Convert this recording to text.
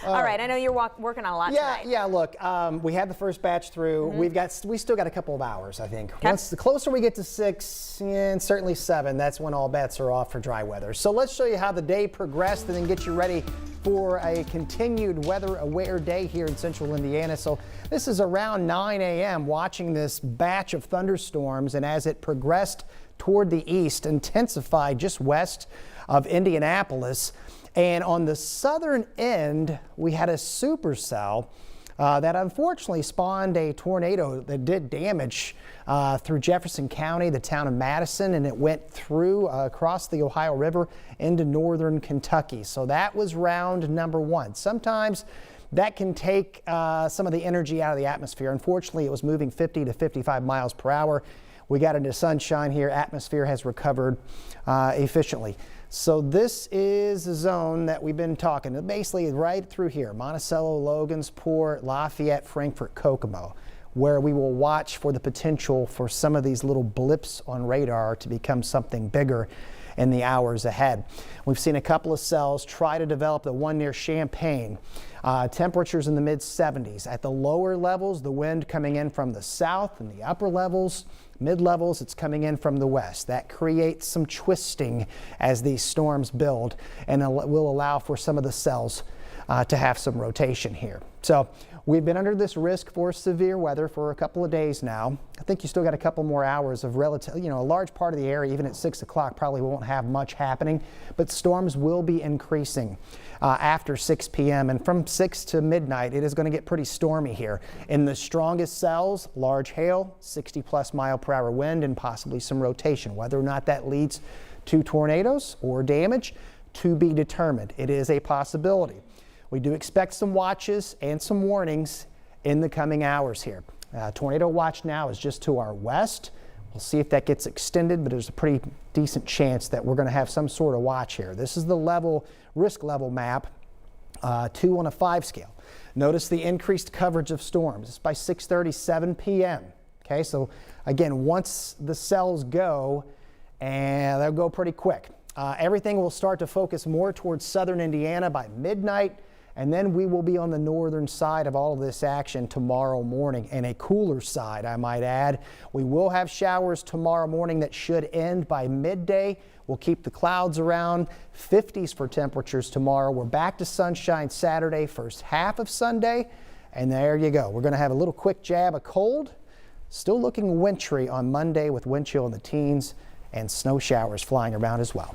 All right, I know you're working on a lot tonight. Yeah, look, we had the first batch through. We still got a couple of hours, I think. Once the closer we get to 6 and certainly 7, that's when all bets are off for dry weather. So let's show you how the day progressed and then get you ready for a continued weather-aware day here in central Indiana. So this is around 9 a.m. watching this batch of thunderstorms, and as it progressed toward the east, intensified just west of Indianapolis. And on the southern end, we had a supercell that unfortunately spawned a tornado that did damage through Jefferson County, the town of Madison, and it went through across the Ohio River into northern Kentucky. So that was round number 1. Sometimes that can take some of the energy out of the atmosphere. Unfortunately, it was moving 50 to 55 miles per hour. We got into sunshine here. Atmosphere has recovered efficiently. So this is the zone that we've been talking, basically right through here, Monticello, Logansport, Lafayette, Frankfort, Kokomo, where we will watch for the potential for some of these little blips on radar to become something bigger in the hours ahead. We've seen a couple of cells try to develop. The one near Champaign. Temperatures in the mid-70s. At the lower levels, the wind coming in from the south, and the upper levels, mid-levels, it's coming in from the west. That creates some twisting as these storms build, and will allow for some of the cells to have some rotation here. So we've been under this risk for severe weather for a couple of days now. I think you still got a couple more hours of relative, a large part of the area, even at 6 o'clock, probably won't have much happening, but storms will be increasing after 6 p.m. and from 6 to midnight, it is going to get pretty stormy here. In the strongest cells, large hail, 60+ mile per hour wind, and possibly some rotation. Whether or not that leads to tornadoes or damage, to be determined. It is a possibility. We do expect some watches and some warnings in the coming hours here. Tornado watch now is just to our west. We'll see if that gets extended, but there's a pretty decent chance that we're going to have some sort of watch here. This is the risk level map, 2 on a 5 scale. Notice the increased coverage of storms. It's by 6:30, 7 p.m. Okay, so again, once the cells go, and they'll go pretty quick. Everything will start to focus more towards southern Indiana by midnight. And then we will be on the northern side of all of this action tomorrow morning, and a cooler side, I might add. We will have showers tomorrow morning that should end by midday. We'll keep the clouds around 50s for temperatures tomorrow. We're back to sunshine Saturday, first half of Sunday, and there you go. We're going to have a little quick jab of cold. Still looking wintry on Monday with wind chill in the teens and snow showers flying around as well.